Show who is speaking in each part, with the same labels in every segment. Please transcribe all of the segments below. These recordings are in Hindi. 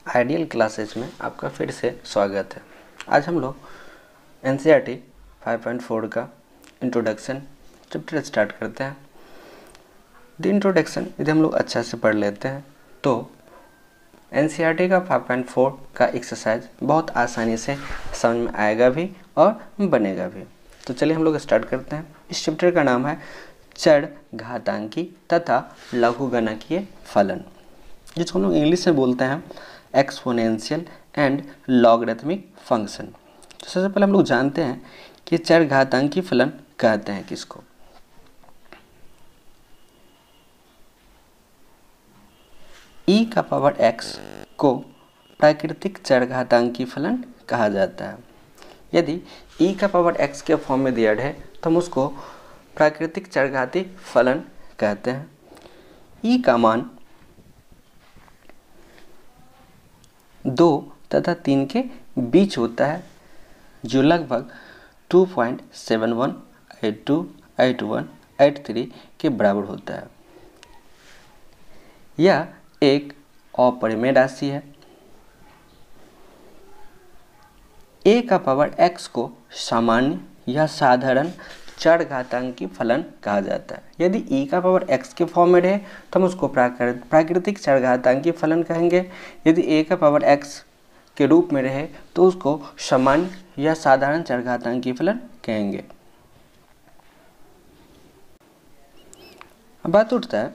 Speaker 1: आइडियल क्लासेज में आपका फिर से स्वागत है। आज हम लोग NCERT 5.4 का इंट्रोडक्शन चैप्टर स्टार्ट करते हैं। द इंट्रोडक्शन यदि हम लोग अच्छा से पढ़ लेते हैं तो NCERT का 5.4 का एक्सरसाइज बहुत आसानी से समझ में आएगा भी और बनेगा भी। तो चलिए हम लोग स्टार्ट करते हैं। इस चैप्टर का नाम है चर घातांकी तथा लघुगणकीय फलन, जिसको हम लोग इंग्लिश में बोलते हैं एक्सपोनेंशियल एंड लॉगरिथमिक फंक्शन। तो सबसे पहले हम लोग जानते हैं कि चर घातांकी फलन कहते हैं किसको। e का पावर x को प्राकृतिक चर घातांकी फलन कहा जाता है। यदि e का पावर x के फॉर्म में दिया है तो हम उसको प्राकृतिक चरघाती फलन कहते हैं। e का मान 2 तथा 3 के बीच होता है, जो लगभग 2.71, 82, 81, 83 के बराबर होता है। यह एक अपरिमेय राशि है। a का पावर x को सामान्य या साधारण चर घातांकी फलन कहा जाता है। यदि e का पावर x के फॉर्म में रहे तो हम उसको प्राकृतिक चर घातांकी फलन कहेंगे। यदि a का पावर x के रूप में रहे तो उसको सामान्य या साधारण चर घातांकी फलन कहेंगे। अब बात उठता है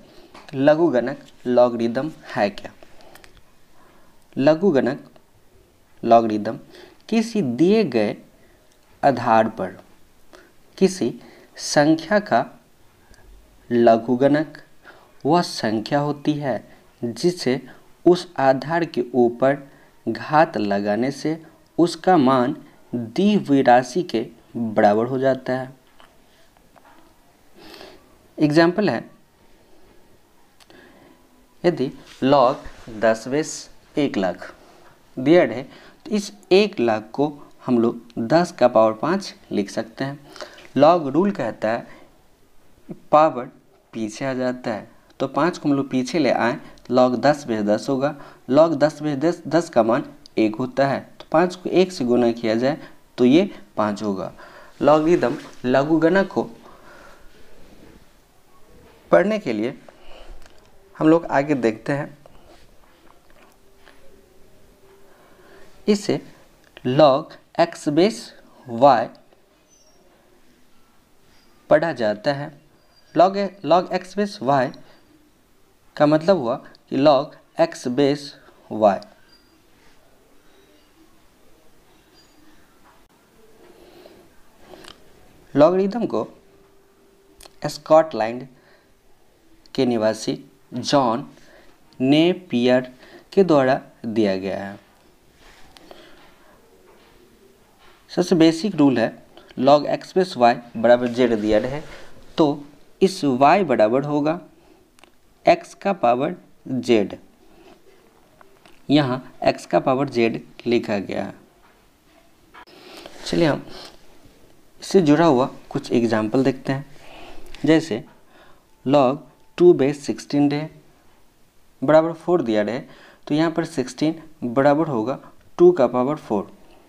Speaker 1: लघुगणक लॉगरिदम है क्या। लघुगणक लॉगरिदम किसी दिए गए आधार पर किसी संख्या का लघुगणक वह संख्या होती है जिसे उस आधार के ऊपर घात लगाने से उसका मान दी हुई राशि के बराबर हो जाता है। एग्जाम्पल है, यदि log 10 लाख दिया है तो इस 1 लाख को हम लोग 10 का पावर 5 लिख सकते हैं। लॉग रूल कहता है पावर पीछे आ जाता है, तो 5 को हम लोग पीछे ले आए, log 10/10 होगा। log 10/10 का मान 1 होता है, तो 5 को 1 से गुना किया जाए तो ये 5 होगा। लॉगरिदम लघुगणक को पढ़ने के लिए हम लोग आगे देखते हैं। इसे log x/y पढ़ा जाता है। log x/y का मतलब हुआ कि log x/y। लॉगरिदम को स्कॉटलैंड के निवासी जॉन नेपियर के द्वारा दिया गया है। सबसे बेसिक रूल है log x/y बराबर z दिया है तो इस y बराबर होगा x का पावर z। यहाँ x का पावर z लिखा गया है। चलिए हम इससे जुड़ा हुआ कुछ एग्जाम्पल देखते हैं। जैसे log 2/16 है बराबर 4 दिया है तो यहाँ पर 16 बराबर होगा 2 का पावर 4।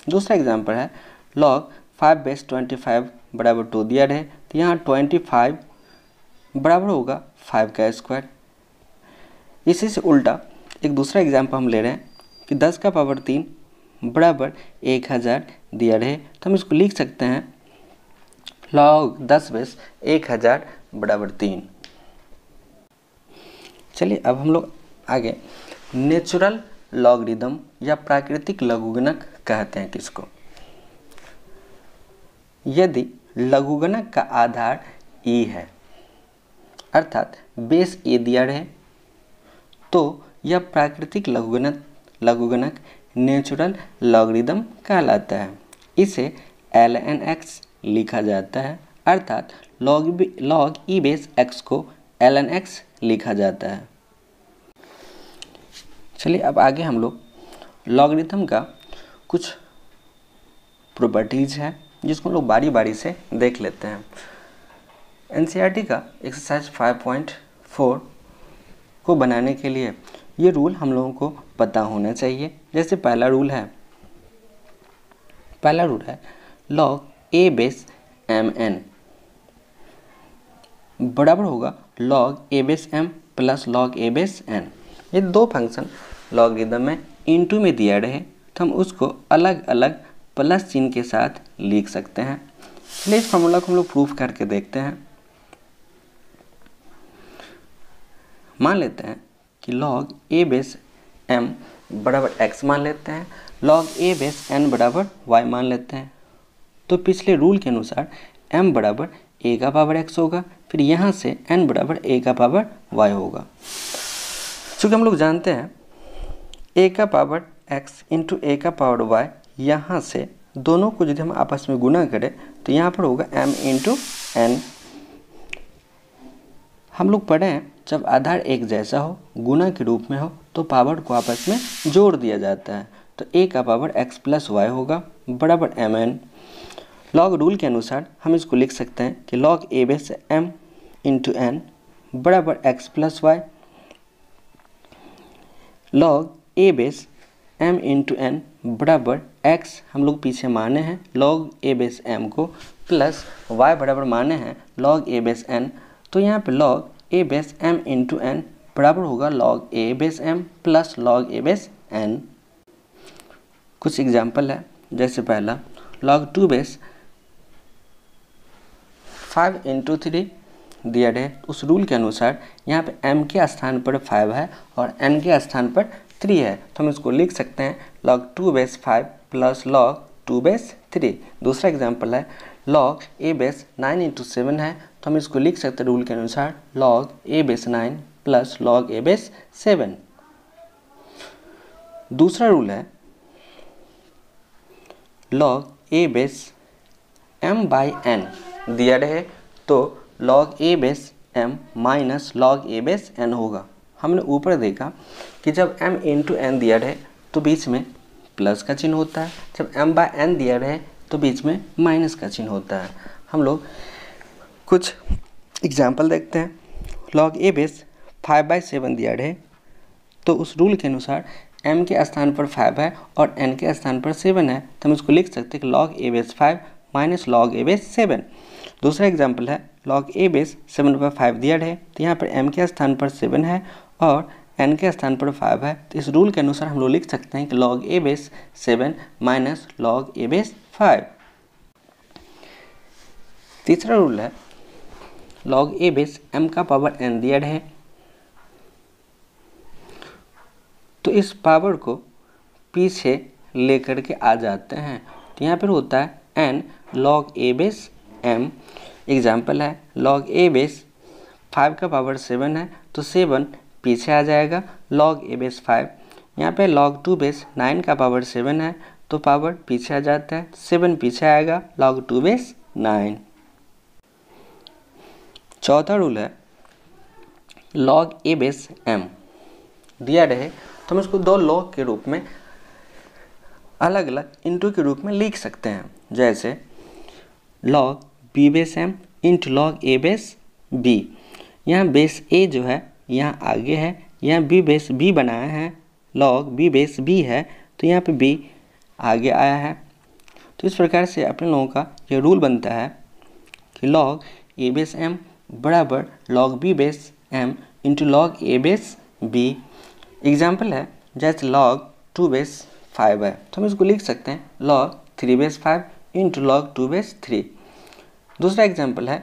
Speaker 1: दूसरा एग्जाम्पल है log 5/25 बराबर 2 दिया है तो यहाँ 25 बराबर होगा 5 का स्क्वायर। इसी से उल्टा एक दूसरा एग्जाम्पल हम ले रहे हैं कि 10 का पावर 3 बराबर 1000 दिया है तो हम इसको लिख सकते हैं log 10/1000 बराबर 3। चलिए अब हम लोग आगे नेचुरल लॉगरिदम या प्राकृतिक लघुगणक कहते हैं किसको। यदि लघुगणक का आधार e है अर्थात बेस a दिया है तो यह प्राकृतिक लघुगणक नेचुरल लॉगरिदम कहलाता है। इसे ln x लिखा जाता है अर्थात log e बेस x को ln x लिखा जाता है। चलिए अब आगे हम लोग लॉगरिदम का कुछ प्रॉपर्टीज है जिसको हम लोग बारी बारी से देख लेते हैं। NCERT का एक्सरसाइज 5.4 को बनाने के लिए ये रूल हम लोगों को पता होना चाहिए। जैसे पहला रूल है log a base M N बराबर होगा log a base m plus log a base n। ये दो फंक्शन लॉगरिदम में इनटू में दिया रहे तो हम उसको अलग अलग प्लस चिन्ह के साथ लिख सकते हैं। चलिए इस फॉर्मूला को हम लोग प्रूफ करके देखते हैं। मान लेते हैं कि log a बेस m बराबर x मान लेते हैं, log a बेस n बराबर y मान लेते हैं। तो पिछले रूल के अनुसार m बराबर a का पावर x होगा, फिर यहाँ से n बराबर a का पावर y होगा। चूँकि हम लोग जानते हैं a का पावर x इंटू a का पावर y, यहाँ से दोनों को यदि हम आपस में गुना करें तो यहाँ पर होगा m इंटू n। हम लोग पढ़े हैं जब आधार एक जैसा हो, गुना के रूप में हो, तो पावर को आपस में जोड़ दिया जाता है। तो a का पावर x प्लस y होगा बराबर mn। लॉग रूल के अनुसार हम इसको लिख सकते हैं कि log a base m into n बराबर x plus y। log a base m into n बराबर x हम लोग पीछे माने हैं log a बेस m को, प्लस y बराबर माने हैं log a बेस n। तो यहाँ पे log a base m into n बराबर होगा log a base m plus log a base n। कुछ एग्जाम्पल है, जैसे पहला log 2 बेस 5 इंटू 3 दिया है। उस रूल के अनुसार यहाँ पे m के स्थान पर 5 है और n के स्थान पर 3 है, तो हम इसको लिख सकते हैं log 2 base 5 plus log 2 base 3। दूसरा एग्जाम्पल है log a बेस 9 इंटू 7 है, तो हम इसको लिख सकते हैं रूल के अनुसार log a base 9 plus log a base 7। दूसरा रूल है log a base m by n दिया रहे तो log a base m minus log a base n होगा। हमने ऊपर देखा कि जब m इंटू n दिया रहे तो बीच में प्लस का चिन्ह होता है, जब m बाय n दिया रहे तो बीच में माइनस का चिन्ह होता है। हम लोग कुछ एग्जाम्पल देखते हैं। log a बेस 5/7 दिया रहे तो उस रूल के अनुसार m के स्थान पर 5 है और n के स्थान पर 7 है, तो हम इसको लिख सकते हैं कि log a base 5 minus log a base 7। दूसरा एग्जाम्पल है log a बेस 7/5 दिया रहे तो यहाँ पर m के स्थान पर 7 है और n के स्थान पर 5 है, तो इस रूल के अनुसार हम लोग लिख सकते हैं कि log a base 7 minus log a base 5। तीसरा रूल है log a बेस m का पावर n दिया रहे तो इस पावर को पीछे लेकर के आ जाते हैं, तो यहाँ पर होता है n log a base m। Example है log a बेस 5 का पावर 7 है तो 7 पीछे आ जाएगा log a बेस 5। यहाँ पे log 2 बेस 9 का पावर 7 है तो पावर पीछे आ जाता है, 7 पीछे आएगा log 2 बेस 9। चौथा रूल है log a बेस m दिया रहे तो हम इसको दो log के रूप में अलग अलग इंटू के रूप में लिख सकते हैं। जैसे log b base m into log a base b। यहाँ बेस a जो है यहाँ आगे है, यहाँ b बेस b बनाया है, log b बेस b है तो यहाँ पे b आगे आया है। तो इस प्रकार से अपने लोगों का ये रूल बनता है कि log a बेस m बराबर log b base m into log a base b। Example है जैसे log 2 बेस 5 है तो हम इसको लिख सकते हैं log 3 base 5 into log 2 base 3। दूसरा एग्जाम्पल है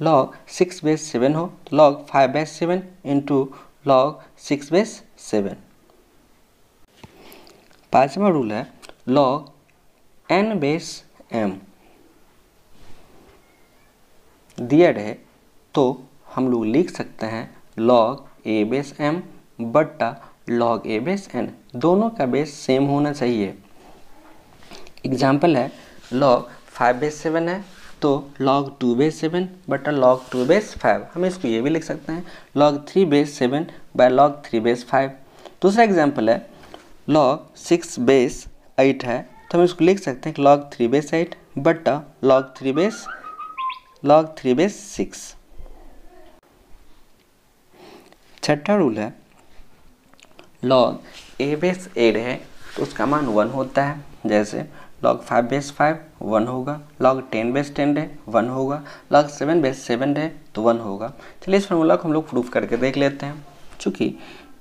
Speaker 1: log 6 बेस 7 हो तो log 5 base 7 into log 6 base 7। पांचवा रूल है log n बेस m दिया रहे तो हम लोग लिख सकते हैं log a बेस m बट्टा log a बेस n। दोनों का बेस सेम होना चाहिए। एग्जाम्पल है log 5 बेस 7 है तो log 2 बेस 7 बटा log 2 बेस 5। हम इसको ये भी लिख सकते हैं log 3 base 7 by log 3 base 5। दूसरा एग्जाम्पल है log 6 बेस 8 है तो हम इसको लिख सकते हैं कि log 3 बेस 8 बटा log 3 बेस 6। छठा रूल है log a बेस 8 है तो उसका मान 1 होता है। जैसे log 5 बेस 5 1 होगा, log 10 बेस 10 है 1 होगा, log 7 बेस 7 है तो 1 होगा। चलिए इस फॉर्मूला को हम लोग प्रूफ करके देख लेते हैं। चूँकि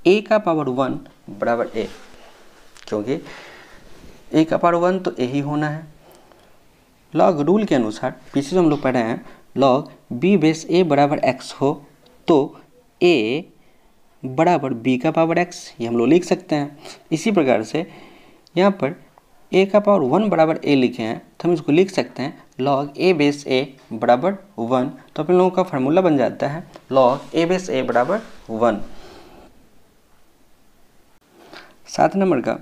Speaker 1: a का पावर 1 बराबर a, क्योंकि a का पावर 1 तो a ही होना है। लॉग रूल के अनुसार पीछे जो हम लोग पढ़े हैं log b बेस a बराबर x हो तो a बराबर b का पावर x, ये हम लोग लिख सकते हैं। इसी प्रकार से यहाँ पर a का पावर 1 बराबर a लिखे हैं तो हम इसको लिख सकते हैं log a बेस a बराबर 1, तो अपन लोगों का फार्मूला बन जाता है log a बेस a बराबर 1। 7 नंबर का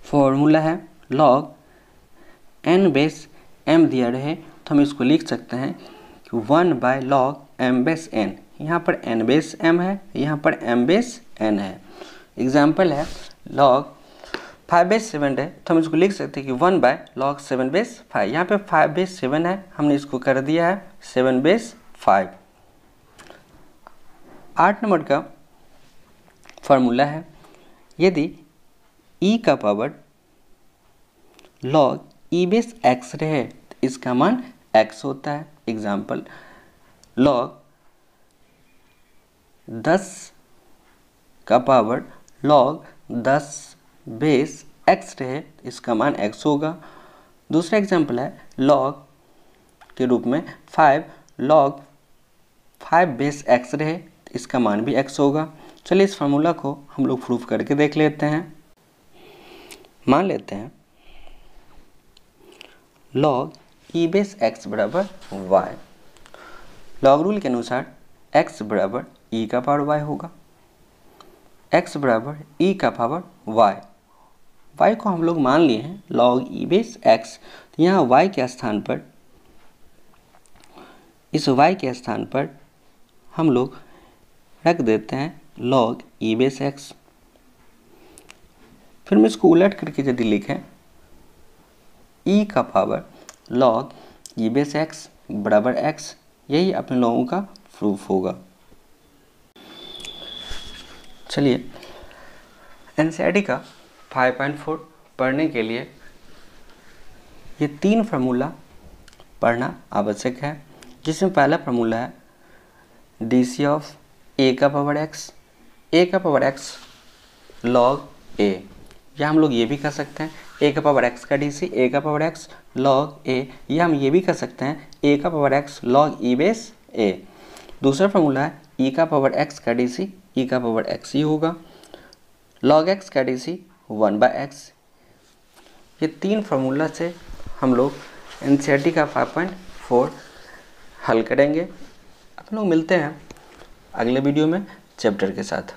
Speaker 1: फॉर्मूला है log n बेस m दिया रहे तो हम इसको लिख सकते हैं कि 1 by log m base n। यहाँ पर n बेस m है, यहाँ पर m बेस n है। एग्जाम्पल है log 5 बेस 7 है तो हम इसको लिख सकते हैं कि 1 बाय log 7 बेस 5। यहाँ पे 5 बेस 7 है, हमने इसको कर दिया है 7 बेस 5। 8 नंबर का फॉर्मूला है यदि e का power log e base x रहे तो इसका मान x होता है। एग्जाम्पल log 10 का पावर log 10 बेस x रहे तो इसका मान x होगा। दूसरा एग्जाम्पल है log के रूप में 5 log 5 बेस x रहे तो इसका मान भी x होगा। चलिए इस फार्मूला को हम लोग प्रूफ करके देख लेते हैं। मान लेते हैं log e बेस x बराबर y। लॉग रूल के अनुसार x बराबर e का पावर y होगा, x बराबर e का पावर y। y को हम लोग मान लिए हैं log e बेस x, तो यहाँ y के स्थान पर, इस y के स्थान पर हम लोग रख देते हैं log e बेस x। फिर मैं इसको उलट करके यदि लिखें e का power log e base x बराबर x, यही अपने लोगों का प्रूफ होगा। चलिए एनसीईआरटी का 5.4 पढ़ने के लिए ये 3 फार्मूला पढ़ना आवश्यक है, जिसमें पहला फार्मूला है डीसी ऑफ a का पावर x, a का पावर x log a, या हम लोग ये भी कह सकते हैं a का पावर x का डीसी a का पावर x log a, या हम ये भी कह सकते हैं a का power x log e base a। दूसरा फार्मूला है e का पावर x का डीसी e का पावर x ही होगा, log x का डीसी 1 बाय x। ये 3 फार्मूला से हम लोग एनसीईआरटी का 5.4 हल करेंगे। अपन लोग मिलते हैं अगले वीडियो में चैप्टर के साथ।